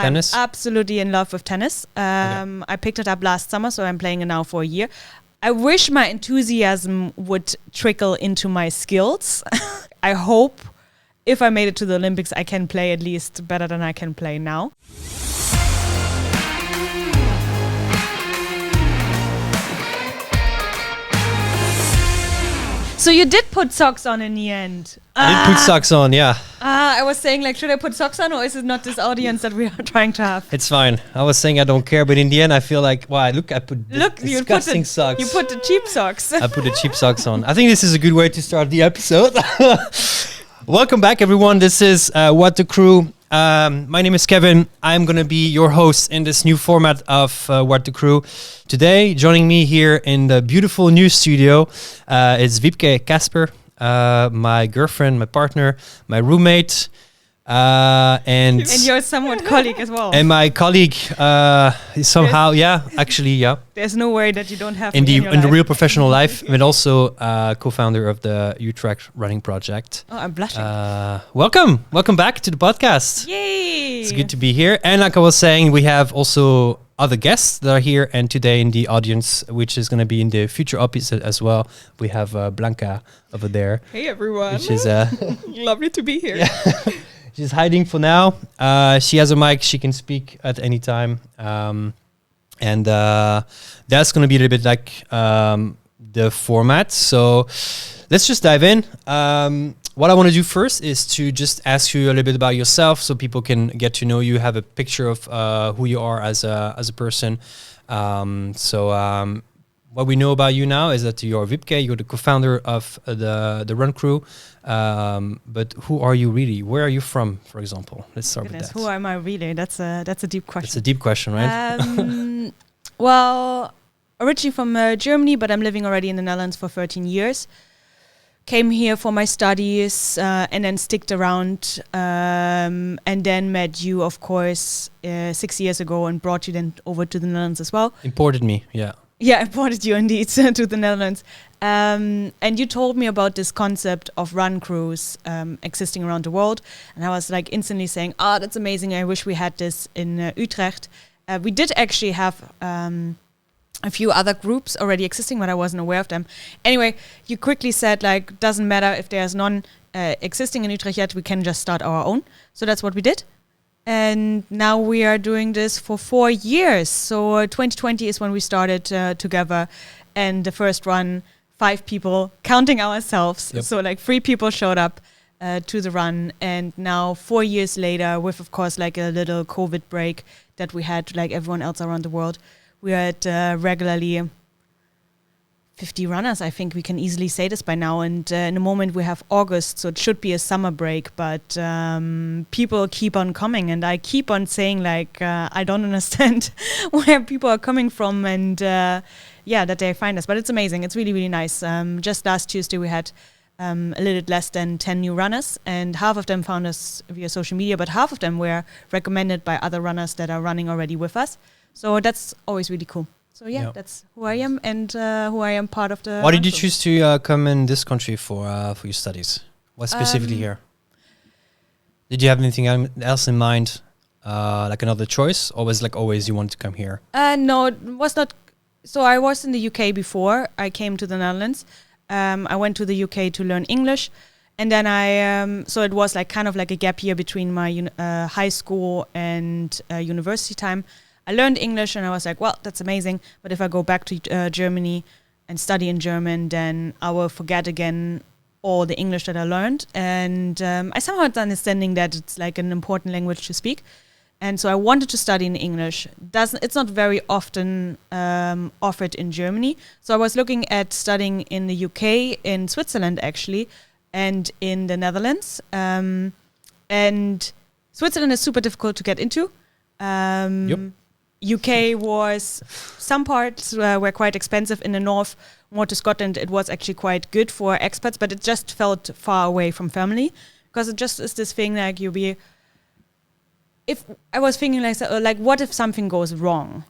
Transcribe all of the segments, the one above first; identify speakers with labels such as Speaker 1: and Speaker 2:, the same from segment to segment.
Speaker 1: Tennis?
Speaker 2: I'm absolutely in love with tennis. I picked it up last summer, so I'm playing it now for a year. I wish my enthusiasm would trickle into my skills. I hope if I made it to the Olympics, I can play at least better than I can play now. So you did put socks on in the end.
Speaker 1: I did put socks on, yeah.
Speaker 2: I was saying, like, should I put socks on, or is it not this audience that we are trying to have?
Speaker 1: It's fine. I was saying I don't care, but in the end, I feel like, wow, I put disgusting socks.
Speaker 2: You put the cheap socks.
Speaker 1: I put the cheap socks on. I think this is a good way to start the episode. Welcome back, everyone. This is What the Crew. My name is Kevin. I'm going to be your host in this new format of What the Crew. Today, joining me here in the beautiful new studio is Wiebke Kasper, my girlfriend, my partner, my roommate, and
Speaker 2: your somewhat colleague as well.
Speaker 1: And my colleague is somehow, actually.
Speaker 2: There's no way that you don't have
Speaker 1: in the real professional life, but also co-founder of the Utrecht running project.
Speaker 2: Oh, I'm blushing.
Speaker 1: Welcome back to the podcast.
Speaker 2: Yay!
Speaker 1: It's good to be here. And like I was saying, we have also other guests that are here and today in the audience, which is going to be in the future episode as well. We have Blanca over there.
Speaker 2: Hey everyone!
Speaker 1: Which is
Speaker 2: lovely to be here.
Speaker 1: Yeah. She's hiding for now. She has a mic. She can speak at any time. And that's going to be a little bit like the format. So let's just dive in. What I want to do first is to just ask you a little bit about yourself so people can get to know you, have a picture of who you are as a person. What we know about you now is that you're Wiebke, you're the co-founder of the Run Crew. But who are you really? Where are you from, for example? Let's start with that.
Speaker 2: Who am I really? That's a deep question.
Speaker 1: It's a deep question, right?
Speaker 2: Well, originally from Germany, but I'm living already in the Netherlands for 13 years. Came here for my studies and then sticked around and then met you, of course, 6 years ago and brought you then over to the Netherlands as well.
Speaker 1: Imported me, yeah.
Speaker 2: Yeah, I imported you indeed to the Netherlands. And you told me about this concept of run crews existing around the world. And I was like instantly saying, that's amazing. I wish we had this in Utrecht. We did actually have a few other groups already existing, but I wasn't aware of them. Anyway, you quickly said, like, doesn't matter if there's none existing in Utrecht yet, we can just start our own. So that's what we did. And now we are doing this for 4 years. So 2020 is when we started together. And the first run, 5 people, counting ourselves. Yep. So like 3 people showed up to the run. And now 4 years later, with, of course, like a little COVID break that we had, like everyone else around the world, we are at regularly 50 runners. I think we can easily say this by now. And in a moment we have August, so it should be a summer break. But people keep on coming, and I keep on saying, like, I don't understand where people are coming from, and that they find us. But it's amazing. It's really, really nice. Just last Tuesday we had a little less than 10 new runners, and half of them found us via social media, but half of them were recommended by other runners that are running already with us. So that's always really cool. So that's who I am and who I am part of the...
Speaker 1: Why did you choose to come in this country for your studies? What specifically here? Did you have anything else in mind, like another choice? Or was it like always you wanted to come here?
Speaker 2: No, it was not. So I was in the UK before I came to the Netherlands. I went to the UK to learn English. And then so it was like kind of like a gap year between my high school and university time. I learned English and I was like, well, that's amazing. But if I go back to Germany and study in German, then I will forget again all the English that I learned. And I somehow had the understanding that it's like an important language to speak. And so I wanted to study in English. It's not very often offered in Germany. So I was looking at studying in the UK, in Switzerland actually, and in the Netherlands. And Switzerland is super difficult to get into. UK was, some parts were quite expensive. In the north, more to Scotland, it was actually quite good for expats, but it just felt far away from family, because it just is this thing like if I was thinking like what if something goes wrong?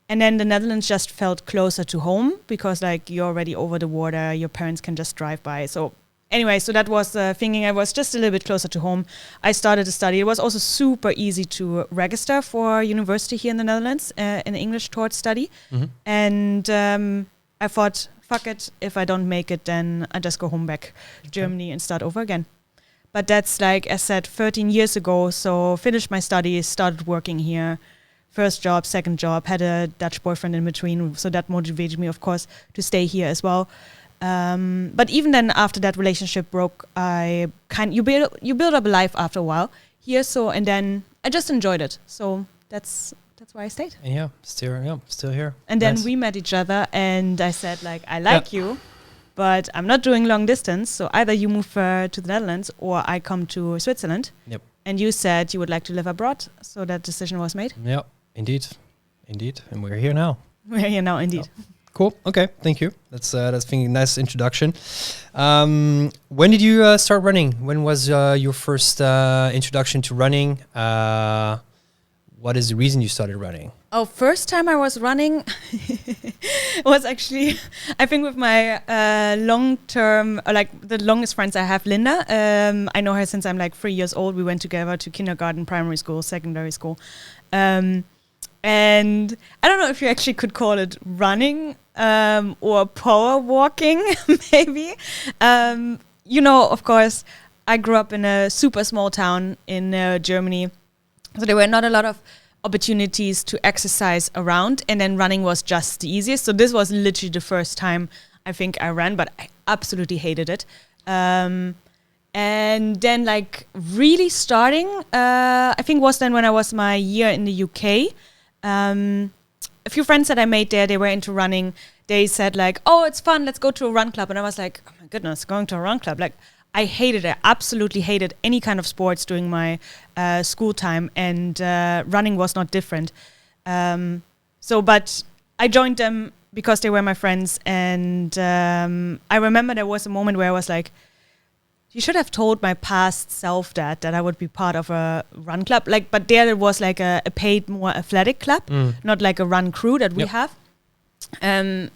Speaker 2: And then the Netherlands just felt closer to home because like you're already over the water, your parents can just drive by. So anyway, so that was thinking I was just a little bit closer to home. I started to study. It was also super easy to register for university here in the Netherlands, in English towards study. And I thought, fuck it, if I don't make it, then I just go home back to Germany and start over again. But that's like I said, 13 years ago. So finished my studies, started working here. First job, second job, had a Dutch boyfriend in between. So that motivated me, of course, to stay here as well. But even then, after that relationship broke, you build up a life after a while here. So and then I just enjoyed it. So that's why I stayed.
Speaker 1: And still here.
Speaker 2: And then we met each other, and I said like, I like you, but I'm not doing long distance. So either you move to the Netherlands or I come to Switzerland.
Speaker 1: Yep.
Speaker 2: And you said you would like to live abroad, so that decision was made.
Speaker 1: Yeah, indeed, and we're here now.
Speaker 2: We're here now, indeed.
Speaker 1: Oh. Cool. Okay. Thank you. That's a nice introduction. When did you start running? When was your first introduction to running? What is the reason you started running?
Speaker 2: Oh, first time I was running was actually, I think with my long-term, like the longest friends I have, Linda. I know her since I'm like 3 years old. We went together to kindergarten, primary school, secondary school. And I don't know if you actually could call it running or power walking, maybe. Of course, I grew up in a super small town in Germany. So there were not a lot of opportunities to exercise around, and then running was just the easiest. So this was literally the first time I think I ran, but I absolutely hated it. And then like really starting, I think was then when I was my year in the UK. A few friends that I made there, they were into running. They said like, oh, it's fun, let's go to a run club. And I was like, oh my goodness, going to a run club. Like I hated it. I absolutely hated any kind of sports during my school time, and running was not different. But I joined them because they were my friends, and I remember there was a moment where I was like, you should have told my past self that I would be part of a run club. But there it was like a paid, more athletic club, not like a run crew that we have. Then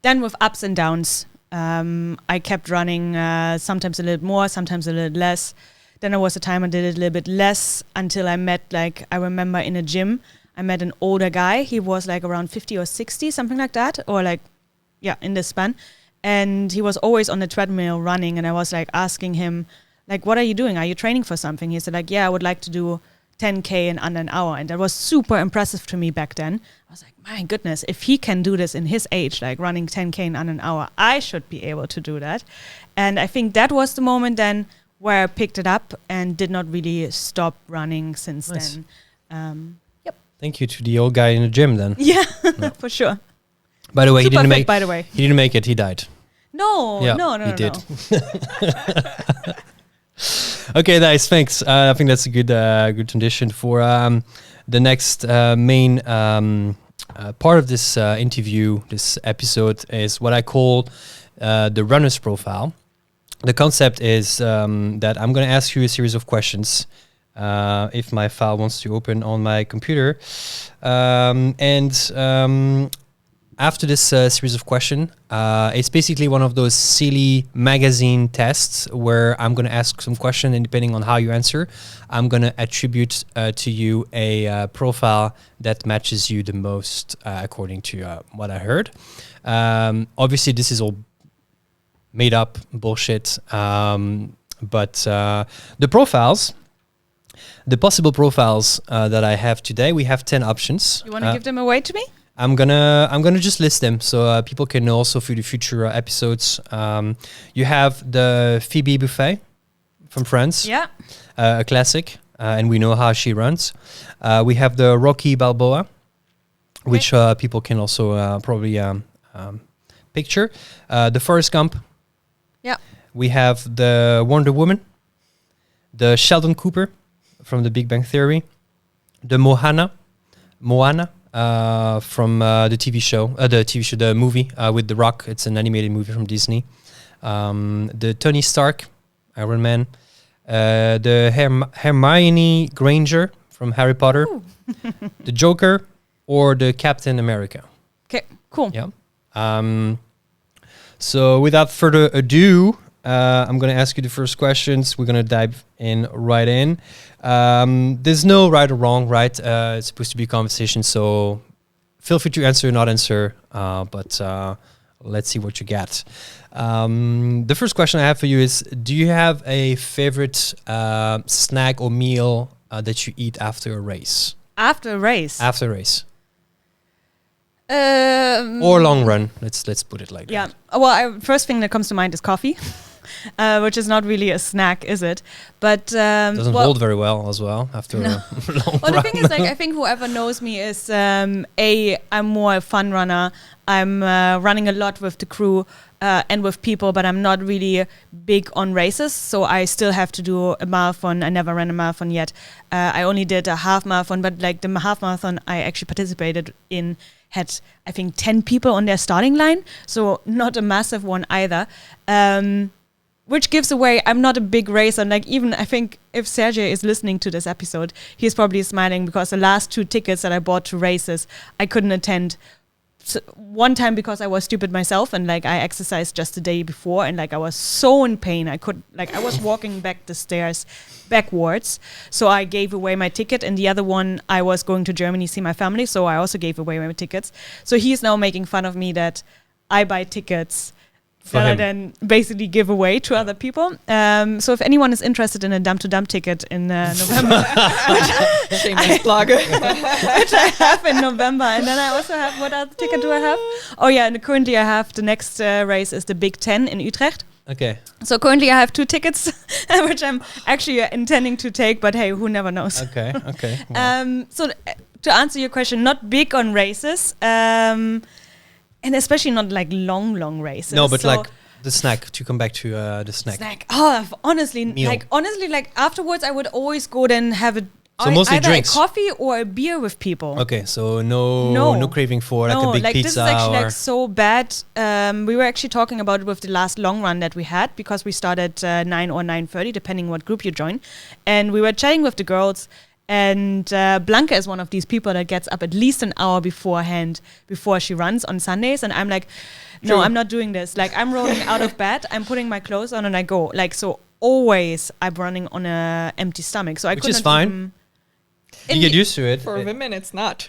Speaker 2: with ups and downs, I kept running sometimes a little more, sometimes a little less. Then there was a time I did it a little bit less until I met, I remember in a gym, I met an older guy. He was like around 50 or 60, something like that, or in this span. And he was always on the treadmill running, and I was like asking him, like, what are you doing? Are you training for something? He said like, yeah, I would like to do 10K in under an hour. And that was super impressive to me back then. I was like, my goodness, if he can do this in his age, like running 10K in under an hour, I should be able to do that. And I think that was the moment then where I picked it up and did not really stop running since then.
Speaker 1: Thank you to the old guy in the gym then.
Speaker 2: Yeah, for sure.
Speaker 1: By the way,
Speaker 2: Super
Speaker 1: he didn't
Speaker 2: fit, by the way.
Speaker 1: He didn't make it. He died.
Speaker 2: No,
Speaker 1: he did. Okay, nice. Thanks. I think that's a good transition for the next main part of this interview. This episode is what I call the runner's profile. The concept is that I'm going to ask you a series of questions. If my file wants to open on my computer, after this series of questions, it's basically one of those silly magazine tests where I'm going to ask some question, and depending on how you answer, I'm going to attribute to you a profile that matches you the most according to what I heard. Obviously, this is all made up bullshit, but the profiles, the possible profiles that I have today, we have 10 options.
Speaker 2: You want to give them away to me?
Speaker 1: I'm gonna just list them so people can know also for the future episodes. You have the Phoebe Buffet from France, a classic, and we know how she runs. We have the Rocky Balboa, which people can also probably picture. The Forrest Gump.
Speaker 2: Yeah.
Speaker 1: We have the Wonder Woman, the Sheldon Cooper from The Big Bang Theory, the Moana. From the TV show, the movie with The Rock. It's an animated movie from Disney. The Tony Stark, Iron Man. The Hermione Granger from Harry Potter. The Joker, or the Captain America.
Speaker 2: Okay, cool.
Speaker 1: Yeah. So without further ado, I'm going to ask you the first questions. We're going to dive in right in. There's no right or wrong, right? It's supposed to be a conversation, so feel free to answer or not answer, but let's see what you get. The first question I have for you is, do you have a favorite snack or meal that you eat after a race?
Speaker 2: After a race?
Speaker 1: After a race. Or long run. Let's put it like that.
Speaker 2: Yeah. Well, first thing that comes to mind is coffee, which is not really a snack, is it? But
Speaker 1: doesn't hold very well as well after a long
Speaker 2: well,
Speaker 1: run.
Speaker 2: the thing is, like, I think whoever knows me is I'm more a fun runner. I'm running a lot with the crew and with people, but I'm not really big on races. So I still have to do a marathon. I never ran a marathon yet. I only did a half marathon, but like the half marathon I actually participated in had, I think, 10 people on their starting line. So not a massive one either. Which gives away, I'm not a big racer. Like, even I think if Sergej is listening to this episode, he's probably smiling because the last 2 tickets that I bought to races, I couldn't attend. So one time because I was stupid myself and like I exercised just the day before and like I was so in pain. I was walking back the stairs backwards. So I gave away my ticket, and the other one I was going to Germany see my family. So I also gave away my tickets. So he's now making fun of me that I buy tickets that I then basically give away to other people. So if anyone is interested in a dump-to-dump ticket in November,
Speaker 3: shameless plug,
Speaker 2: which I have in November, and then I also have, what other ticket do I have? Oh yeah, and currently I have the next race is the Big 10 in Utrecht.
Speaker 1: Okay.
Speaker 2: So currently I have 2 tickets, which I'm actually intending to take, but hey, who never knows?
Speaker 1: Okay. Wow.
Speaker 2: So to answer your question, not big on races. And especially not like long races.
Speaker 1: No, but like the snack, to come back to the snack.
Speaker 2: Oh, honestly,
Speaker 1: Meal.
Speaker 2: like afterwards I would always go then have
Speaker 1: mostly
Speaker 2: either
Speaker 1: drinks.
Speaker 2: a coffee or a beer with people.
Speaker 1: Okay, so no craving for like a big
Speaker 2: like
Speaker 1: pizza.
Speaker 2: this is actually
Speaker 1: or
Speaker 2: like so bad. We were actually talking about it with the last long run that we had, because we started 9 or 9:30, depending what group you join. And we were chatting with the girls. And Blanca is one of these people that gets up at least an hour beforehand before she runs on Sundays. And I'm like, no, I'm not doing this. Like, I'm rolling out of bed, I'm putting my clothes on and I go. Like, so always I'm running on an empty stomach. So I
Speaker 1: Which is fine. You get used to it.
Speaker 3: For women, it's not.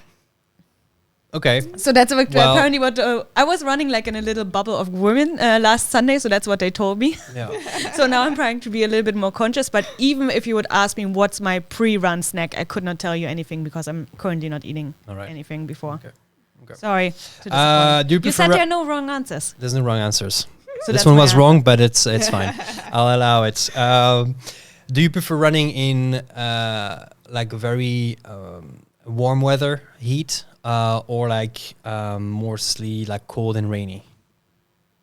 Speaker 1: Okay.
Speaker 2: So that's apparently what I was running like in a little bubble of women last Sunday. So that's what they told me.
Speaker 1: Yeah.
Speaker 2: So now I'm trying to be a little bit more conscious. But even if you would ask me what's my pre-run snack, I could not tell you anything because I'm currently not eating anything before.
Speaker 1: Okay.
Speaker 2: Sorry to disappoint.
Speaker 1: Do you
Speaker 2: You said there are no wrong answers.
Speaker 1: There's no wrong answers.
Speaker 2: So
Speaker 1: this
Speaker 2: that's
Speaker 1: one
Speaker 2: my
Speaker 1: was
Speaker 2: answer.
Speaker 1: wrong, but it's fine. I'll allow it. Do you prefer running in like very warm weather, heat, or like mostly like cold and rainy?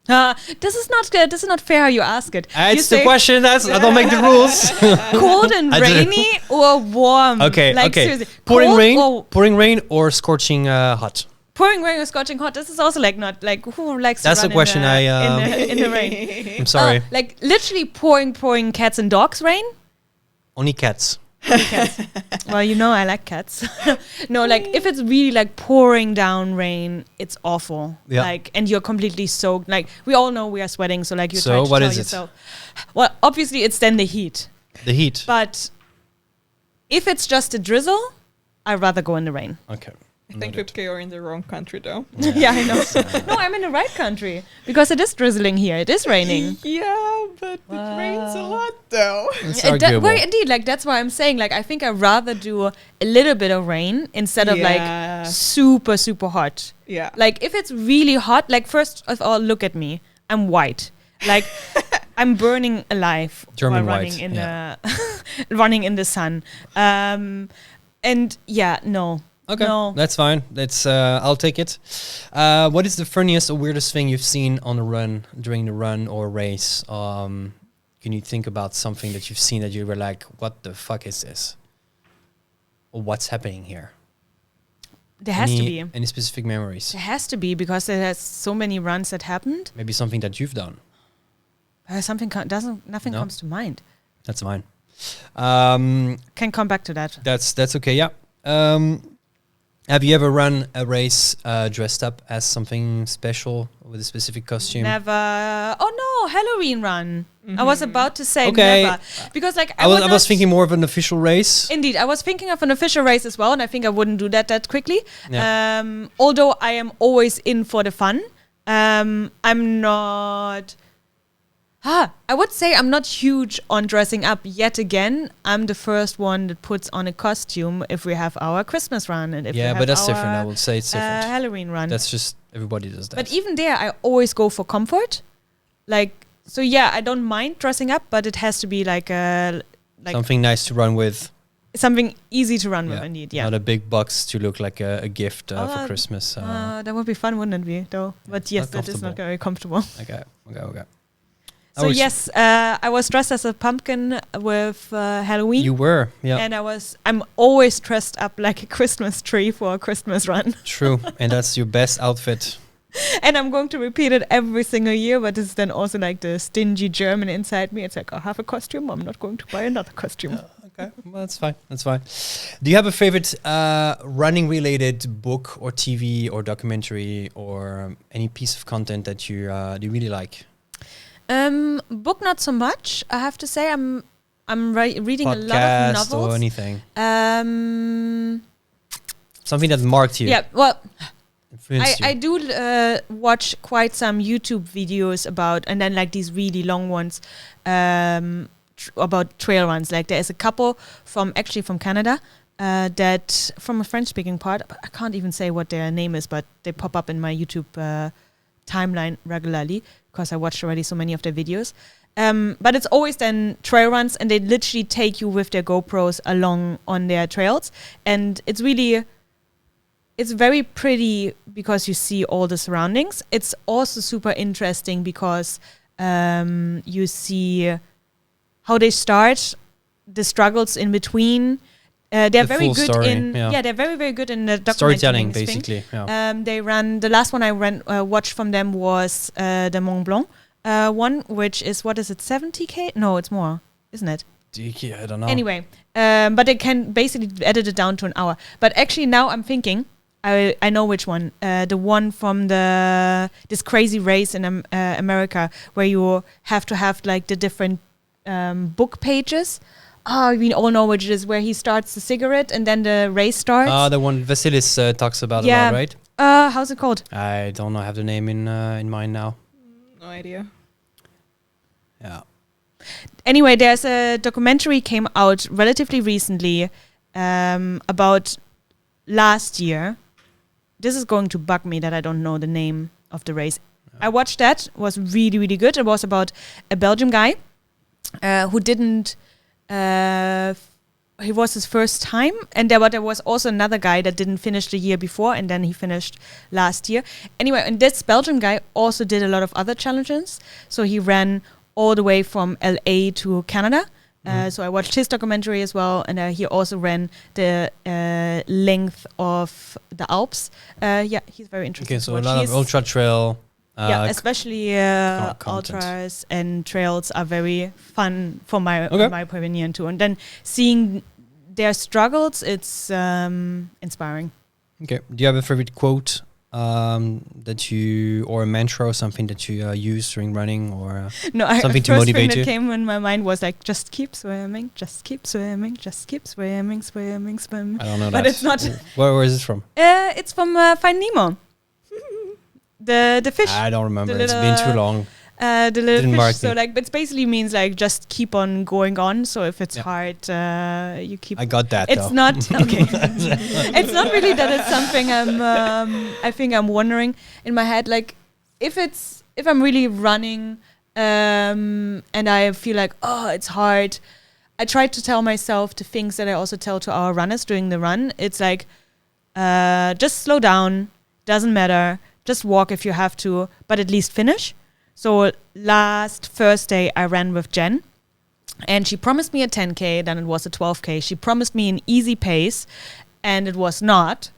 Speaker 2: This is not fair how you ask it. You
Speaker 1: It's the
Speaker 2: say
Speaker 1: question. I don't make the rules.
Speaker 2: cold and
Speaker 1: I do.
Speaker 2: rainy or warm?
Speaker 1: Okay.
Speaker 2: Like, seriously,
Speaker 1: Pouring
Speaker 2: cold
Speaker 1: rain or scorching hot.
Speaker 2: Pouring rain or scorching hot. This is also like not like who likes
Speaker 1: That's
Speaker 2: to
Speaker 1: the
Speaker 2: run
Speaker 1: question
Speaker 2: in the rain.
Speaker 1: I'm sorry.
Speaker 2: Like literally pouring cats and dogs rain.
Speaker 1: Only cats.
Speaker 2: Well, you know I like cats. No, like if it's really like pouring down rain, it's awful.
Speaker 1: Yeah.
Speaker 2: Like, and you're completely soaked. Like we all know we are sweating, so like you try to
Speaker 1: what
Speaker 2: tell
Speaker 1: is it?
Speaker 2: yourself. Well, obviously it's then the heat.
Speaker 1: The heat.
Speaker 2: But if it's just a drizzle, I'd rather go in the rain.
Speaker 1: Okay.
Speaker 3: I think Wiebke, you're in the wrong country, though.
Speaker 2: Yeah, I know. No, I'm in the right country because it is drizzling here. It is raining.
Speaker 3: Yeah, but it rains a lot, though.
Speaker 1: It's arguable.
Speaker 2: Well, indeed, like that's why I'm saying, like I think I'd rather do a little bit of rain instead of like super hot.
Speaker 3: Yeah.
Speaker 2: Like if it's really hot, like first of all, look at me. I'm white. Like I'm burning alive
Speaker 1: German
Speaker 2: while
Speaker 1: white,
Speaker 2: running in the running in the sun. And yeah, no.
Speaker 1: Okay,
Speaker 2: No.
Speaker 1: that's fine. That's I'll take it. What is the funniest or weirdest thing you've seen on a run, during the run or race? Can you think about something that you've seen that you were like, "What the fuck is this?" Or what's happening here?
Speaker 2: There has to be.
Speaker 1: Any specific memories?
Speaker 2: There has to be because there has so many runs that happened.
Speaker 1: Maybe something that you've done.
Speaker 2: Nothing
Speaker 1: No?
Speaker 2: comes to mind.
Speaker 1: That's fine.
Speaker 2: Can come back to that.
Speaker 1: That's okay. Yeah. Have you ever run a race dressed up as something special with a specific costume?
Speaker 2: Never. Oh no, Halloween run. I was about to say
Speaker 1: Okay.
Speaker 2: never. Because like
Speaker 1: I was
Speaker 2: not-
Speaker 1: thinking more of an official race.
Speaker 2: Indeed, I was thinking of an official race as well, and I think I wouldn't do that quickly.
Speaker 1: Yeah.
Speaker 2: Although I am always in for the fun. I'm not... I would say I'm not huge on dressing up yet again. I'm the first one that puts on a costume if we have our Christmas run and if we
Speaker 1: Yeah,
Speaker 2: have
Speaker 1: but that's
Speaker 2: our,
Speaker 1: different. I would say it's different.
Speaker 2: Halloween run.
Speaker 1: That's just everybody does that.
Speaker 2: But even there, I always go for comfort. Like, so yeah, I don't mind dressing up, but it has to be like
Speaker 1: something nice to run with.
Speaker 2: something easy to run with, indeed. Yeah.
Speaker 1: Not a big box to look like a gift for Christmas.
Speaker 2: That would be fun, wouldn't it be, though? But yes, that is not very comfortable.
Speaker 1: Okay.
Speaker 2: So yes, I was dressed as a pumpkin with Halloween.
Speaker 1: You were, yeah.
Speaker 2: And I'm always dressed up like a Christmas tree for a Christmas run.
Speaker 1: True, and that's your best outfit.
Speaker 2: And I'm going to repeat it every single year, but it's then also like the stingy German inside me. It's like, I have a costume, I'm not going to buy another costume.
Speaker 1: Okay, well, that's fine. Do you have a favorite running-related book or TV or documentary or any piece of content that you really like?
Speaker 2: Book not so much. I have to say, I'm reading
Speaker 1: Podcast
Speaker 2: a lot of novels
Speaker 1: or anything.
Speaker 2: Um,
Speaker 1: Something that marked you.
Speaker 2: Yeah, well,
Speaker 1: Influenced you.
Speaker 2: I do watch quite some YouTube videos about, and then like these really long ones about trail runs. Like there is a couple from Canada that from a French-speaking part. I can't even say what their name is, but they pop up in my YouTube timeline regularly because I watched already so many of their videos. But it's always then trail runs, and they literally take you with their GoPros along on their trails, and it's very pretty because you see all the surroundings. It's also super interesting because you see how they start, the struggles in between. They're
Speaker 1: The
Speaker 2: very
Speaker 1: full
Speaker 2: good
Speaker 1: story,
Speaker 2: in
Speaker 1: yeah.
Speaker 2: They're very good in the documenting
Speaker 1: Storytelling,
Speaker 2: thing.
Speaker 1: basically. Yeah.
Speaker 2: They ran the last one I watched from them was the Mont Blanc one, which is 70k? No, it's more, isn't it?
Speaker 1: I don't know.
Speaker 2: Anyway, but they can basically edit it down to an hour. But actually now I'm thinking, I know which one. The one from this crazy race in America where you have to have like the different book pages. Oh, we all know which it is, where he starts the cigarette and then the race starts.
Speaker 1: The one Vasilis talks about a lot, right?
Speaker 2: How's it called?
Speaker 1: I don't know. I have the name in mind now.
Speaker 3: No idea.
Speaker 1: Yeah.
Speaker 2: Anyway, there's a documentary came out relatively recently about last year. This is going to bug me that I don't know the name of the race. I watched that. It was really, really good. It was about a Belgian guy who didn't... he was his first time, and there was also another guy that didn't finish the year before, and then he finished last year. Anyway, and this Belgian guy also did a lot of other challenges. So he ran all the way from LA to Canada. So I watched his documentary as well, and he also ran the length of the Alps. He's very interesting.
Speaker 1: Okay, so a lot of ultra trail.
Speaker 2: Especially ultras and trails are very fun for my opinion too. And then seeing their struggles, it's inspiring.
Speaker 1: Okay. Do you have a favorite quote or a mantra or something that you use during running, or something to motivate you?
Speaker 2: The first thing that came in my mind was like, just keep swimming, just keep swimming, just keep swimming, swimming.
Speaker 1: I don't know
Speaker 2: but
Speaker 1: that.
Speaker 2: It's not.
Speaker 1: Where is it from?
Speaker 2: It's from Find Nemo. The fish.
Speaker 1: I don't remember. It's been too long.
Speaker 2: The little
Speaker 1: Didn't
Speaker 2: fish. So like, it basically means like just keep on going on. So if it's hard, you keep.
Speaker 1: I got that.
Speaker 2: It's not okay. It's not really that it's something I think I'm wondering in my head. Like if I'm really running and I feel like it's hard, I try to tell myself the things that I also tell to our runners during the run. It's like just slow down. Doesn't matter. Just walk if you have to, but at least finish. So last Thursday, I ran with Jen, and she promised me a 10K, then it was a 12K. She promised me an easy pace, and it was not.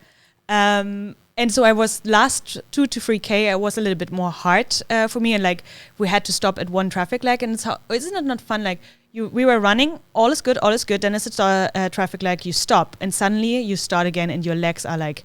Speaker 2: And so I was last 2 to 3K, I was a little bit more hard for me, and like we had to stop at one traffic light, and isn't it not fun? Like we were running, all is good, then it's a traffic light, you stop, and suddenly you start again, and your legs are like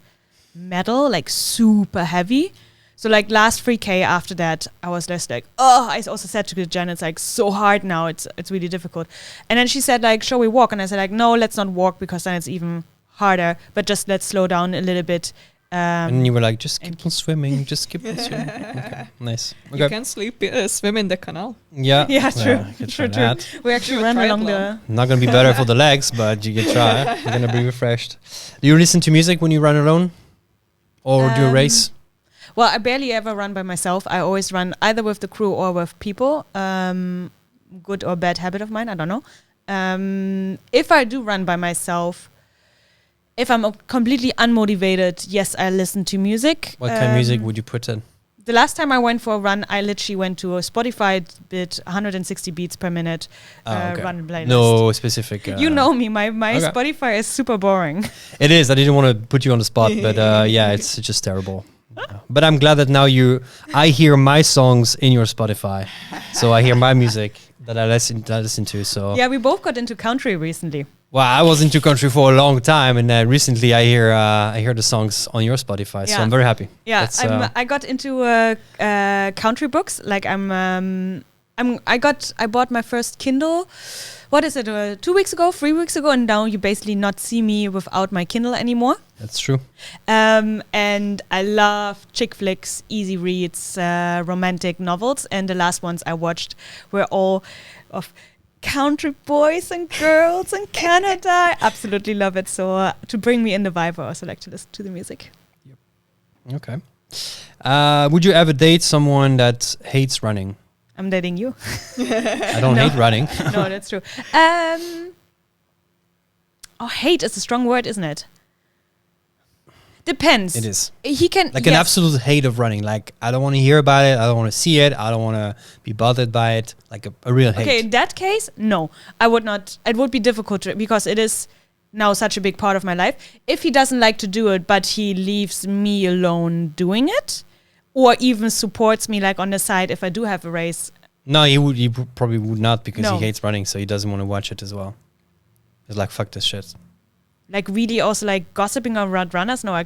Speaker 2: metal, like super heavy. So like last 3K after that, I was just like, oh, I also said to Jen, it's like so hard now. It's really difficult. And then she said like, shall we walk? And I said like, no, let's not walk because then it's even harder. But just let's slow down a little bit.
Speaker 1: And you were like, just keep on swimming, just keep on swimming. Okay, nice. Okay.
Speaker 3: You can swim in the canal.
Speaker 1: Yeah.
Speaker 2: Yeah, true.
Speaker 1: Yeah, you can try
Speaker 2: True.
Speaker 1: that.
Speaker 2: We actually
Speaker 3: Do a
Speaker 2: ran along
Speaker 3: triathlon.
Speaker 2: the.
Speaker 1: Not gonna be better for the legs, but you can try. You're gonna be refreshed. Do you listen to music when you run alone, or do a race?
Speaker 2: Well, I barely ever run by myself. I always run either with the crew or with people. Good or bad habit of mine, I don't know. If I do run by myself, if I'm completely unmotivated, yes, I listen to music.
Speaker 1: What kind of music would you put in?
Speaker 2: The last time I went for a run, I literally went to a Spotify bit, 160 beats per minute run playlist.
Speaker 1: No specific.
Speaker 2: You know me, my
Speaker 1: Okay.
Speaker 2: Spotify is super boring.
Speaker 1: It is. I didn't want to put you on the spot, but yeah, it's just terrible. But I'm glad that now I hear my songs in your Spotify, so I hear my music that I listen to. So
Speaker 2: Yeah, we both got into country recently.
Speaker 1: well, I was into country for a long time, and recently I hear the songs on your Spotify, so
Speaker 2: Yeah.
Speaker 1: I'm very happy.
Speaker 2: Yeah,
Speaker 1: That's,
Speaker 2: I got into country books. Like I bought my first Kindle. What is it? 2 weeks ago, 3 weeks ago, and now you basically not see me without my Kindle anymore.
Speaker 1: That's true.
Speaker 2: And I love chick flicks, easy reads, romantic novels, and the last ones I watched were all of country boys and girls in Canada. I absolutely love it. So to bring me in the vibe, I also like to listen to the music.
Speaker 1: Okay. Would you ever date someone that hates running?
Speaker 2: I'm dating you.
Speaker 1: I don't hate running.
Speaker 2: No, that's true. Hate is a strong word, isn't it? Depends.
Speaker 1: It is.
Speaker 2: He can
Speaker 1: Like an absolute hate of running. Like, I don't want to hear about it. I don't want to see it. I don't want to be bothered by it. Like a real hate.
Speaker 2: Okay, in that case, no. I would not. It would be difficult because it is now such a big part of my life. If he doesn't like to do it, but he leaves me alone doing it, or even supports me like on the side if I do have a race.
Speaker 1: No, he probably would not because
Speaker 2: No.
Speaker 1: he hates running, so he doesn't want to watch it as well. He's like, fuck this shit.
Speaker 2: Like really also like gossiping around runners? No,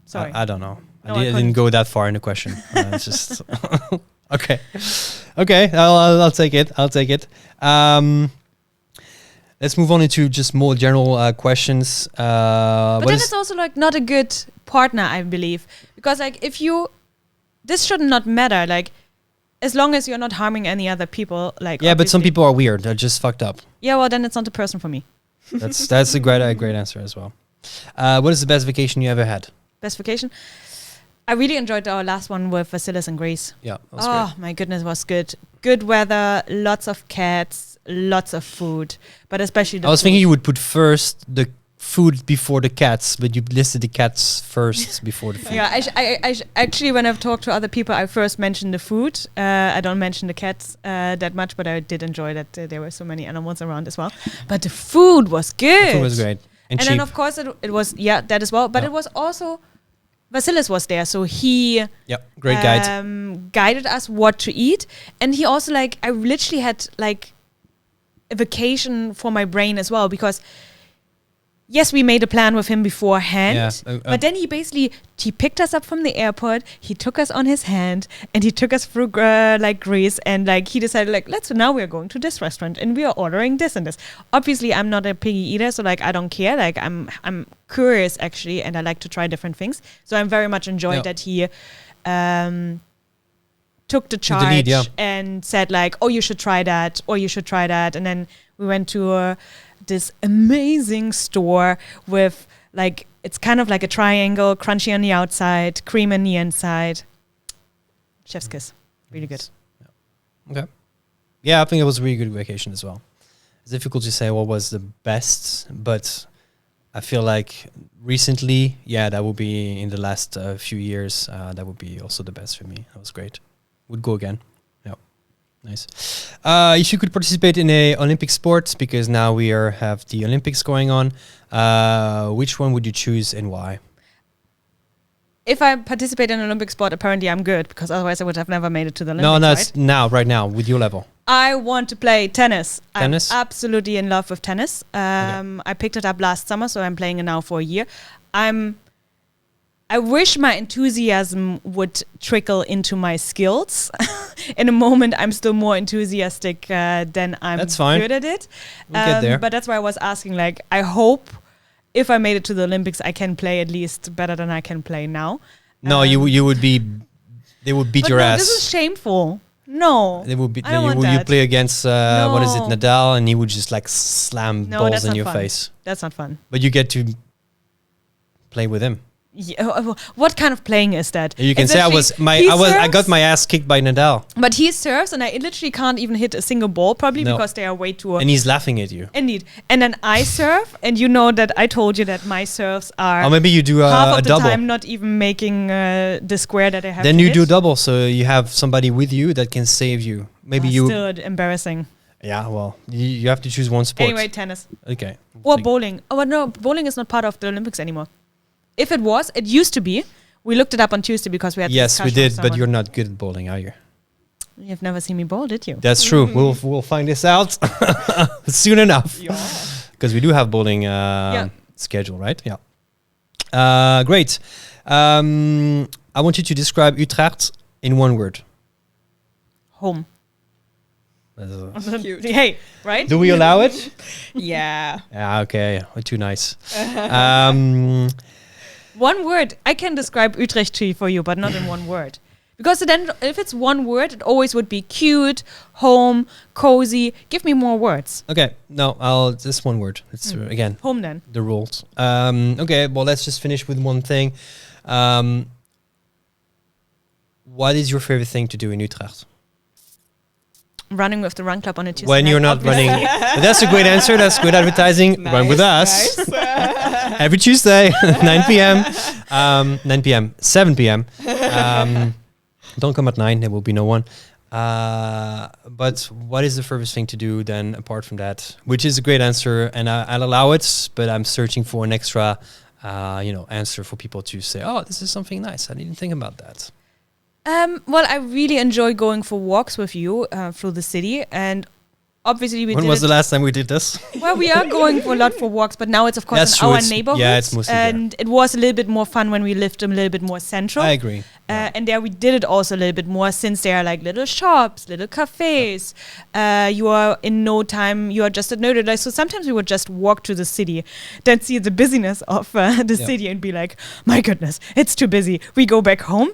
Speaker 2: sorry.
Speaker 1: I don't know.
Speaker 2: No,
Speaker 1: I
Speaker 2: I
Speaker 1: didn't
Speaker 2: couldn't.
Speaker 1: go that far in the question. It's just okay. Okay, I'll take it. I'll take it. Let's move on into just more general questions.
Speaker 2: But then it's also like not a good partner, I believe, because like this should not matter. Like as long as you're not harming any other people. Like
Speaker 1: yeah, but some
Speaker 2: obviously-
Speaker 1: people are weird. They're just fucked up.
Speaker 2: Yeah, well then it's not the person for me.
Speaker 1: That's a great answer as well. What is the best vacation you ever had?
Speaker 2: Best vacation. I really enjoyed our last one with Vasilis in Greece.
Speaker 1: Yeah, that was
Speaker 2: Oh my goodness, it was good. Good weather, lots of cats, lots of food, but especially the
Speaker 1: I was
Speaker 2: food.
Speaker 1: thinking you would put first the food before the cats, but you listed the cats first before the food.
Speaker 2: Yeah, I actually, when I've talked to other people, I first mentioned the food. I don't mention the cats that much, but I did enjoy that there were so many animals around as well. But the food was good.
Speaker 1: The food was great and cheap.
Speaker 2: then, of course, it was, that as well. But
Speaker 1: Yeah.
Speaker 2: it was also, Vasilis was there, so he
Speaker 1: Yeah, great guide.
Speaker 2: guided us what to eat. And he also, like, I literally had, like, a vacation for my brain as well, because yes, we made a plan with him beforehand,
Speaker 1: Yeah,
Speaker 2: but then he picked us up from the airport, he took us on his hand, and he took us through like Greece, and like he decided like, now we're going to this restaurant and we are ordering this and this. Obviously, I'm not a piggy eater, so like I don't care. Like I'm curious actually, and I like to try different things. So I'm very much enjoyed that he took the charge
Speaker 1: lead, yeah.
Speaker 2: and said like, oh, you should try that, or you should try that, and then we went to this amazing store with like, it's kind of like a triangle, crunchy on the outside, cream on the inside. Chef's kiss. Really good.
Speaker 1: Okay. Yeah, I think it was a really good vacation as well. It's difficult to say what was the best, but I feel like recently, that would be in the last few years, that would be also the best for me. That was great. Would go again. Nice. If you could participate in a Olympic sport, because now we have the Olympics going on, which one would you choose and why?
Speaker 2: If I participate in an Olympic sport, apparently I'm good, because otherwise I would have never made it to the Olympics.
Speaker 1: No,
Speaker 2: right?
Speaker 1: it's right now, with your level.
Speaker 2: I want to play tennis.
Speaker 1: Tennis?
Speaker 2: I'm absolutely in love with tennis. I picked it up last summer, so I'm playing it now for a year. I'm I wish my enthusiasm would trickle into my skills. In a moment, I'm still more enthusiastic than I'm
Speaker 1: That's fine.
Speaker 2: good at it.
Speaker 1: We'll get there.
Speaker 2: But that's why I was asking, like, I hope if I made it to the Olympics, I can play at least better than I can play now.
Speaker 1: No, you would be. They would beat
Speaker 2: But
Speaker 1: your
Speaker 2: no,
Speaker 1: ass.
Speaker 2: this is shameful. No.
Speaker 1: They would be.
Speaker 2: I don't want
Speaker 1: You
Speaker 2: that.
Speaker 1: play against what is it,
Speaker 2: No.
Speaker 1: Nadal, and he would just like slam
Speaker 2: No,
Speaker 1: balls
Speaker 2: that's
Speaker 1: in
Speaker 2: not
Speaker 1: your
Speaker 2: fun.
Speaker 1: face.
Speaker 2: That's not fun.
Speaker 1: But you get to play with him.
Speaker 2: Yeah, what kind of playing is that?
Speaker 1: You can
Speaker 2: It's
Speaker 1: say
Speaker 2: actually-
Speaker 1: I got
Speaker 2: serves,
Speaker 1: my ass kicked by Nadal,
Speaker 2: but he serves, and I literally can't even hit a single ball, probably
Speaker 1: No.
Speaker 2: because they are way too.
Speaker 1: and he's laughing at you.
Speaker 2: Indeed, and then I serve, and you know that I told you that my serves are
Speaker 1: Or maybe you do
Speaker 2: half
Speaker 1: a
Speaker 2: of the
Speaker 1: double.
Speaker 2: time not even making the square that I have.
Speaker 1: Then
Speaker 2: to
Speaker 1: you do
Speaker 2: hit.
Speaker 1: double, so you have somebody with you that can save you. Maybe you.
Speaker 2: Still embarrassing.
Speaker 1: Yeah, well, you have to choose one sport.
Speaker 2: Anyway, tennis
Speaker 1: Okay.
Speaker 2: or bowling. Oh no, bowling is not part of the Olympics anymore. If it was, it used to be. We looked it up on Tuesday because we had.
Speaker 1: Yes, we
Speaker 2: discussion with
Speaker 1: did, but
Speaker 2: someone.
Speaker 1: you're not good at bowling, are you?
Speaker 2: You've never seen me bowl, did you?
Speaker 1: That's true. We'll find this out soon enough
Speaker 3: Yeah.
Speaker 1: because we do have bowling schedule, right? Yeah. Great. I want you to describe Utrecht in one word.
Speaker 2: Home.
Speaker 3: Cute.
Speaker 2: Hey, right?
Speaker 1: Do we allow it?
Speaker 3: Yeah.
Speaker 1: Yeah. Okay. Too nice.
Speaker 2: One word. I can describe Utrecht for you, but not in one word. Because then, if it's one word, it always would be cute, home, cozy. Give me more words.
Speaker 1: Okay. No, I'll just one word. It's again
Speaker 2: Home then.
Speaker 1: the rules. Okay. Well, let's just finish with one thing. What is your favorite thing to do in Utrecht?
Speaker 2: Running with the Run Club on a Tuesday
Speaker 1: When
Speaker 2: night,
Speaker 1: you're not
Speaker 2: obviously.
Speaker 1: running. But that's a great answer. That's good advertising. Run with us.
Speaker 3: Nice.
Speaker 1: Every Tuesday, 9 p.m. 9 p.m. 7 p.m. Don't come at 9. There will be no one. But what is the furthest thing to do then apart from that? Which is a great answer, and I'll allow it. But I'm searching for an extra, answer for people to say, "Oh, this is something nice. I didn't think about that."
Speaker 2: Well, I really enjoy going for walks with you through the city, and obviously we
Speaker 1: When
Speaker 2: did
Speaker 1: was
Speaker 2: it-
Speaker 1: the last time we did this?
Speaker 2: Well, we are going for a lot for walks, but now it's of course
Speaker 1: That's
Speaker 2: in
Speaker 1: true,
Speaker 2: our
Speaker 1: it's-
Speaker 2: neighborhood.
Speaker 1: yeah, it's mostly there.
Speaker 2: and it was a little bit more fun when we lived a little bit more central.
Speaker 1: I agree.
Speaker 2: And there we did it also a little bit more since there are like little shops, little cafes. You are in no time, you are just at no. Like, so sometimes we would just walk to the city, then see the busyness of the
Speaker 1: Yeah.
Speaker 2: city and be like, my goodness, it's too busy. We go back home.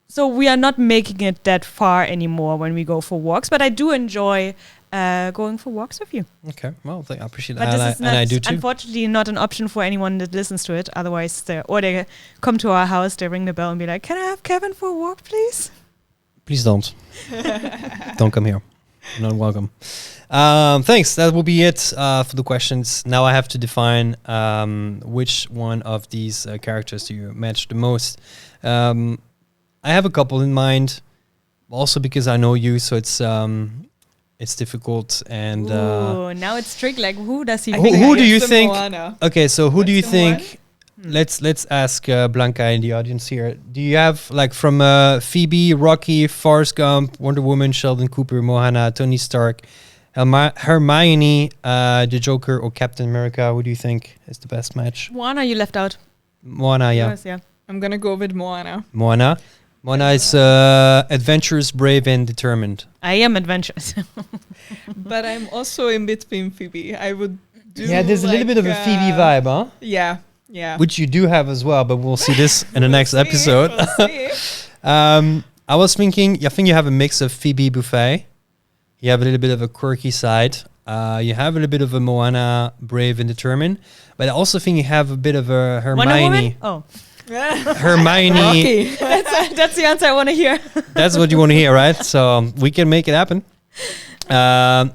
Speaker 2: So we are not making it that far anymore when we go for walks, but I do enjoy going for walks with you.
Speaker 1: Okay. Well, I appreciate
Speaker 2: But
Speaker 1: that,
Speaker 2: this is
Speaker 1: and I
Speaker 2: not,
Speaker 1: do too.
Speaker 2: unfortunately, not an option for anyone that listens to it. Otherwise, they come to our house, they ring the bell and be like, "Can I have Kevin for a walk, please?"
Speaker 1: Please don't. Don't come here. You're not welcome. Thanks. That will be it for the questions. Now I have to define which one of these characters do you match the most. I have a couple in mind, also because I know you, so it's difficult. And
Speaker 2: Ooh, now it's tricky. Like, who does he?
Speaker 1: Who do you
Speaker 3: It's the
Speaker 1: think?
Speaker 3: Moana.
Speaker 1: Okay, so who do you
Speaker 3: What's the
Speaker 1: think? Let's ask Blanca in the audience here. Do you have like from Phoebe, Rocky, Forrest Gump, Wonder Woman, Sheldon Cooper, Moana, Tony Stark, Hermione, the Joker, or Captain America? Who do you think is the best match?
Speaker 2: Moana, you left out.
Speaker 1: Moana, yeah.
Speaker 2: Yours, yeah.
Speaker 3: I'm gonna go with Moana.
Speaker 1: Moana. Moana is adventurous, brave, and determined.
Speaker 2: I am adventurous.
Speaker 3: But I'm also in between Phoebe. I would do
Speaker 1: Yeah, there's a little bit of a Phoebe vibe, huh?
Speaker 3: Yeah, yeah.
Speaker 1: Which you do have as well, but we'll see this in the next episode.
Speaker 3: We'll see.
Speaker 1: I was thinking, I think you have a mix of Phoebe Buffet. You have a little bit of a quirky side. You have a little bit of a Moana, brave and determined. But I also think you have a bit of a
Speaker 2: Wonder Woman?
Speaker 1: Hermione.
Speaker 2: Oh,
Speaker 1: Hermione.
Speaker 3: Rocky.
Speaker 2: that's the answer I want to hear.
Speaker 1: That's what you want to hear, right? So we can make it happen.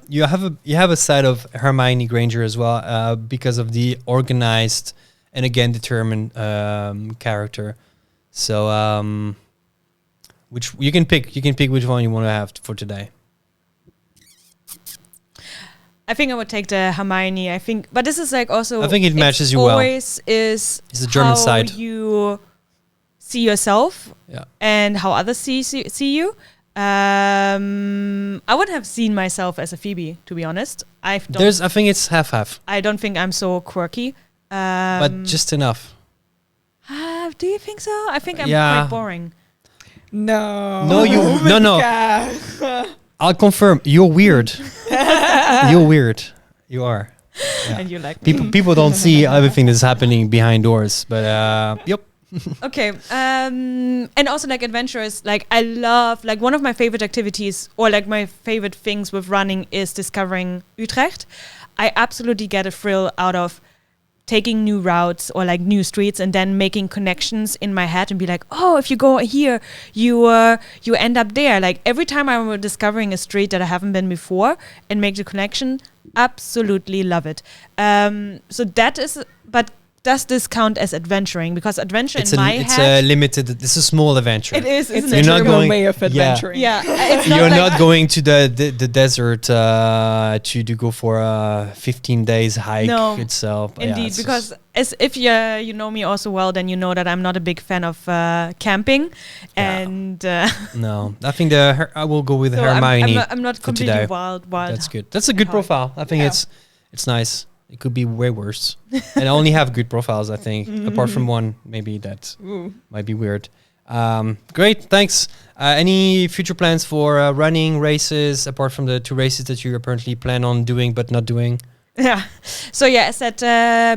Speaker 1: You have a side of Hermione Granger as well, because of the organized and again determined character. So which you can pick which one you want to have for today.
Speaker 2: I think I would take the Hermione. I think, but this is like also.
Speaker 1: I think it matches
Speaker 2: it's
Speaker 1: you well.
Speaker 2: Always is
Speaker 1: It's the German
Speaker 2: how
Speaker 1: side.
Speaker 2: you see yourself
Speaker 1: Yeah.
Speaker 2: and how others see you. I wouldn't have seen myself as a Phoebe, to be honest. I
Speaker 1: think it's half.
Speaker 2: don't think I'm so quirky.
Speaker 1: But just enough.
Speaker 2: Do you think so? I think I'm
Speaker 1: Yeah.
Speaker 2: quite boring.
Speaker 3: No.
Speaker 1: No, no.
Speaker 3: Wiebke.
Speaker 1: I'll confirm. You're weird. You're weird. You are. Yeah.
Speaker 2: And you like
Speaker 1: People don't see everything that's happening behind doors, but yep.
Speaker 2: Okay. And also like adventures, like I love, like one of my favorite activities or like my favorite things with running is discovering Utrecht. I absolutely get a thrill out of taking new routes or like new streets and then making connections in my head and be like, oh, if you go here, you end up there. Like every time I'm discovering a street that I haven't been before and make the connection, absolutely love it. So that is, but does this count as adventuring? Because adventure
Speaker 1: It's
Speaker 2: in my
Speaker 1: it's
Speaker 2: head,
Speaker 1: a limited. This is a small adventure.
Speaker 2: it is.
Speaker 3: It's
Speaker 2: Isn't
Speaker 3: a
Speaker 2: it?
Speaker 1: You're not
Speaker 3: German
Speaker 1: going-
Speaker 3: way of
Speaker 1: yeah.
Speaker 3: adventuring.
Speaker 2: Yeah, it's
Speaker 1: You're
Speaker 2: like
Speaker 1: not going to the desert to go for a 15 days hike
Speaker 2: No,
Speaker 1: itself. Yeah,
Speaker 2: Indeed,
Speaker 1: it's
Speaker 2: because
Speaker 1: just-
Speaker 2: as if you know me also well, then you know that I'm not a big fan of camping,
Speaker 1: Yeah.
Speaker 2: and
Speaker 1: no, I think I will go with
Speaker 2: so
Speaker 1: Hermione.
Speaker 2: I'm not
Speaker 1: for
Speaker 2: completely
Speaker 1: today.
Speaker 2: wild.
Speaker 1: That's good. That's a good
Speaker 2: Hard.
Speaker 1: profile. I think
Speaker 3: Yeah.
Speaker 1: it's nice. It could be way worse. And I only have good profiles, I think. Apart from one, maybe that
Speaker 3: Ooh.
Speaker 1: might be weird. Great, thanks. Any future plans for running races apart from the 2 races that you apparently plan on doing but not doing?
Speaker 2: Yeah. So yeah, as at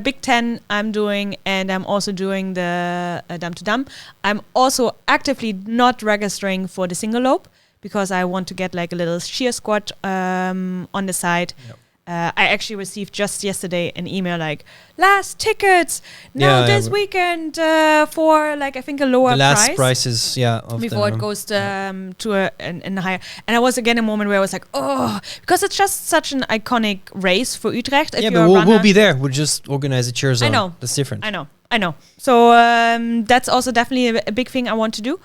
Speaker 2: Big Ten I'm doing, and I'm also doing the Dam to Dam. I'm also actively not registering for the single lope because I want to get like a little sheer squat on the side.
Speaker 1: Yep.
Speaker 2: I actually received just yesterday an email like, last tickets now
Speaker 1: Yeah,
Speaker 2: this
Speaker 1: yeah.
Speaker 2: weekend for like I think a lower
Speaker 1: The last
Speaker 2: price.
Speaker 1: prices, yeah. Of
Speaker 2: Before
Speaker 1: the,
Speaker 2: it goes to an higher. And I was again a moment where I was like, oh, because it's just such an iconic race for Utrecht. If
Speaker 1: yeah,
Speaker 2: you're
Speaker 1: but
Speaker 2: a
Speaker 1: we'll
Speaker 2: runner,
Speaker 1: be there. We'll just organize a cheer zone.
Speaker 2: know.
Speaker 1: That's different.
Speaker 2: I know. So that's also definitely a big thing I want to do.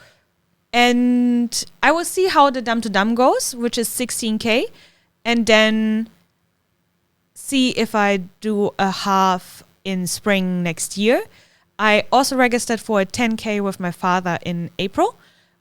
Speaker 2: And I will see how the Dam to Dam goes, which is 16K. And then see if I do a half in spring next year. I also registered for a 10K with my father in April,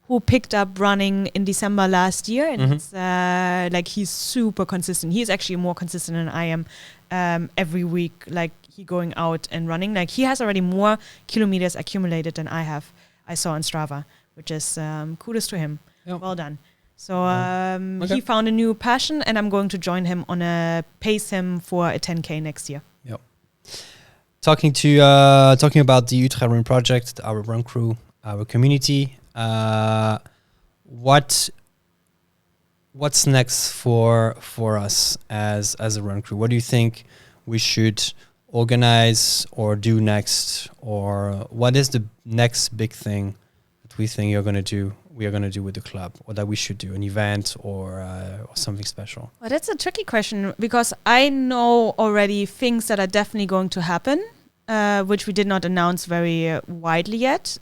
Speaker 2: who picked up running in December last year. And it's like he's super consistent. He's actually more consistent than I am every week, like he going out and running. Like he has already more kilometers accumulated than I have. I saw on Strava, which is kudos to him.
Speaker 1: Yep.
Speaker 2: Well done. So
Speaker 1: Okay.
Speaker 2: he found a new passion, and I'm going to join him on pace him for a 10K next year.
Speaker 1: Yep. Talking about the Utrecht Run Project, our run crew, our community. What's next for us as a run crew? What do you think we should organize or do next, or what is the next big thing that we think we are going to do with the club, or that we should do, an event or something special?
Speaker 2: Well, that's a tricky question because I know already things that are definitely going to happen, which we did not announce very widely yet.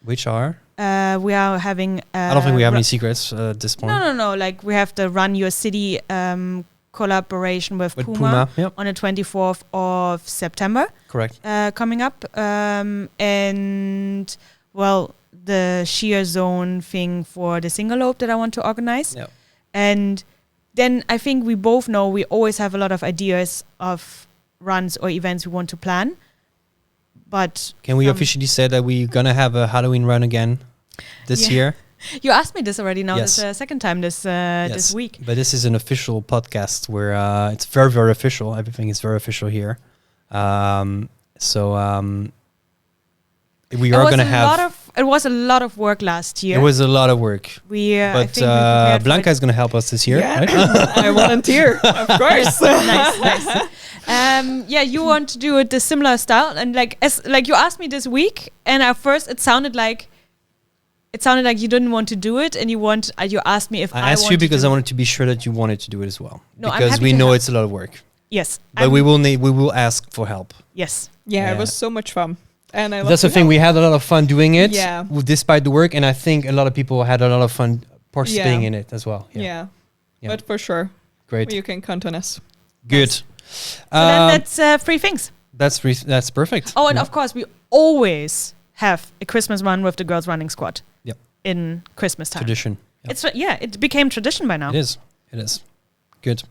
Speaker 1: Which are?
Speaker 2: We are having.
Speaker 1: I don't think we have any secrets at this point.
Speaker 2: No. Like we have the Run Your City collaboration with Puma
Speaker 1: Yep,
Speaker 2: on the 24th of September.
Speaker 1: correct.
Speaker 2: Coming up, and well, the sheer zone thing for the single lope that I want to organize.
Speaker 1: Yep.
Speaker 2: And then I think we both know we always have a lot of ideas of runs or events we want to plan. But
Speaker 1: Can we officially say that we're gonna have a Halloween run again this
Speaker 2: Yeah.
Speaker 1: year?
Speaker 2: you asked me this already now.
Speaker 1: Yes.
Speaker 2: This second time this this week.
Speaker 1: But this is an official podcast where it's very, very official. Everything is very official here. We are gonna have.
Speaker 2: It was a lot of work last year.
Speaker 1: It was a lot of work,
Speaker 2: we I
Speaker 1: but
Speaker 2: think we prepared for
Speaker 1: Blanca
Speaker 2: it.
Speaker 1: is gonna help us this year.
Speaker 3: Yeah,
Speaker 1: Right?
Speaker 3: I volunteer, of course.
Speaker 2: nice. Yeah, you want to do it the similar style, and like you asked me this week, and at first it sounded like you didn't want to do it, and you asked me if I
Speaker 1: I asked
Speaker 2: want
Speaker 1: you
Speaker 2: to
Speaker 1: because
Speaker 2: do
Speaker 1: I
Speaker 2: it.
Speaker 1: wanted to be sure that you wanted to do it as well,
Speaker 2: No, I'm
Speaker 1: because
Speaker 2: happy
Speaker 1: we
Speaker 2: to
Speaker 1: know
Speaker 2: help.
Speaker 1: it's a lot of work.
Speaker 2: Yes,
Speaker 1: But we will ask for help.
Speaker 2: Yes,
Speaker 3: Yeah,
Speaker 1: Yeah.
Speaker 3: it was so much fun. And I love
Speaker 1: That's the
Speaker 3: to
Speaker 1: thing.
Speaker 3: help.
Speaker 1: We had a lot of fun doing it,
Speaker 3: Yeah.
Speaker 1: despite the work, and I think a lot of people had a lot of fun participating
Speaker 3: Yeah.
Speaker 1: in it as well.
Speaker 3: Yeah.
Speaker 1: Yeah.
Speaker 3: But for sure,
Speaker 1: Great,
Speaker 3: you can count on us.
Speaker 1: good.
Speaker 2: so then that's 3 things.
Speaker 1: That's perfect.
Speaker 2: Oh, and
Speaker 1: Yeah.
Speaker 2: of course we always have a Christmas run with the girls running squad.
Speaker 1: Yep.
Speaker 2: In Christmas time.
Speaker 1: Tradition. Yep.
Speaker 2: It's it became tradition by now.
Speaker 1: It is. It is. Good.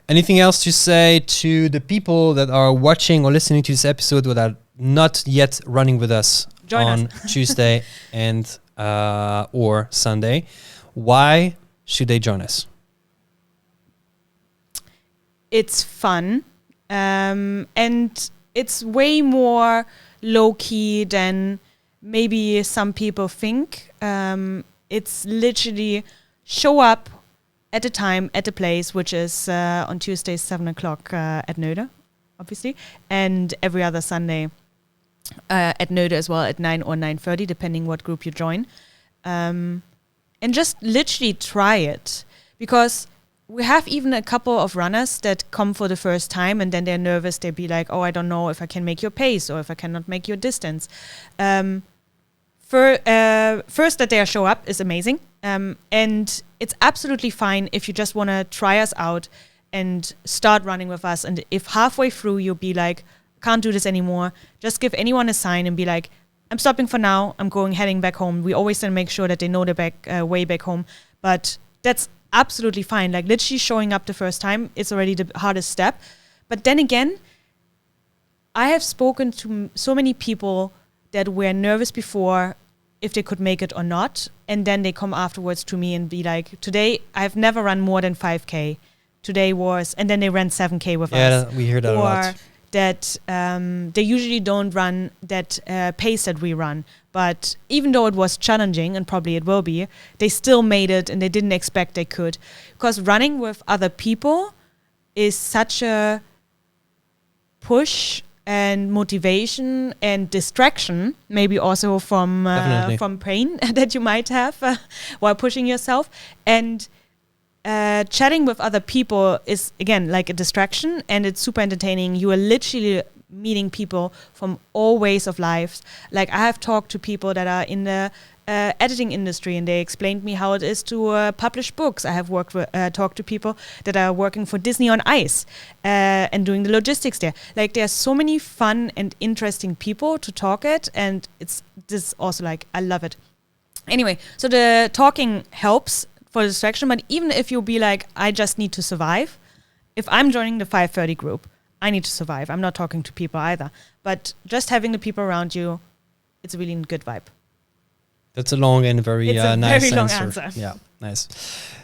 Speaker 1: Anything else to say to the people that are watching or listening to this episode that are not yet running with us?
Speaker 2: Join
Speaker 1: on
Speaker 2: us.
Speaker 1: Tuesday and or Sunday. Why should they join us?
Speaker 2: It's fun, and it's way more low-key than maybe some people think. It's literally show up at a time, at a place, which is on Tuesday, 7 o'clock at Nöde, obviously, and every other Sunday at Nöde as well at 9 or 9:30, depending what group you join. And just literally try it, because we have even a couple of runners that come for the first time and then they're nervous. They'll be like, oh, I don't know if I can make your pace or if I cannot make your distance. First that they show up is amazing. And it's absolutely fine if you just want to try us out and start running with us. And if halfway through you'll be like, can't do this anymore, just give anyone a sign and be like, I'm stopping for now. I'm heading back home. We always then make sure that they know the way back home. But that's absolutely fine. Like literally showing up the first time is already the hardest step. But then again, I have spoken to so many people that were nervous before if they could make it or not. And then they come afterwards to me and be like, today I've never run more than 5K. Today was, and then they ran 7K with us.
Speaker 1: Yeah, we hear that a lot.
Speaker 2: Or that they usually don't run that pace that we run. But even though it was challenging, and probably it will be, they still made it and they didn't expect they could. Because running with other people is such a push and motivation and distraction, maybe also from pain that you might have while pushing yourself. And chatting with other people is, again, like a distraction, and it's super entertaining. You are literally meeting people from all ways of life. Like I have talked to people that are in the editing industry, and they explained me how it is to publish books. I have talked to people that are working for Disney on Ice and doing the logistics there. Like there's so many fun and interesting people to talk at, and it's this also like I love it. Anyway, so the talking helps for the distraction, but even if you'll be like, I just need to survive, if I'm joining the 5:30 group, I need to survive. I'm not talking to people either. But just having the people around you, it's a really good vibe.
Speaker 1: That's a long and very nice
Speaker 2: very long
Speaker 1: answer.
Speaker 2: answer.
Speaker 1: Yeah, nice.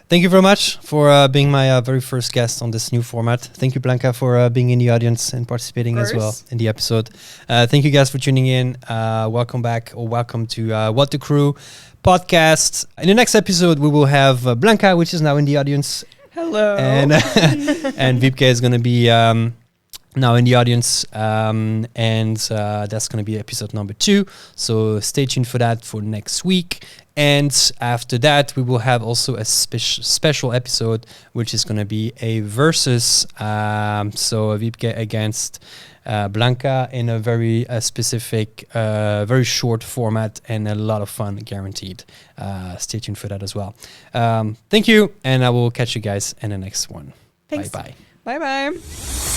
Speaker 1: Thank you very much for being my very first guest on this new format. Thank you, Blanca, for being in the audience and participating as well in the episode. Thank you guys for tuning in. Welcome back, or welcome to What the Crew podcast. In the next episode, we will have Blanca, which is now in the audience.
Speaker 3: Hello.
Speaker 1: And and Wiebke is going to be now in the audience, and that's going to be episode number 2. So stay tuned for that for next week. And after that, we will have also a special episode, which is going to be a versus. So Wiebke against Blanca in a very specific, very short format, and a lot of fun guaranteed. Stay tuned for that as well. Thank you, and I will catch you guys in the next one.
Speaker 2: Thanks.
Speaker 1: Bye-bye.
Speaker 3: Bye-bye.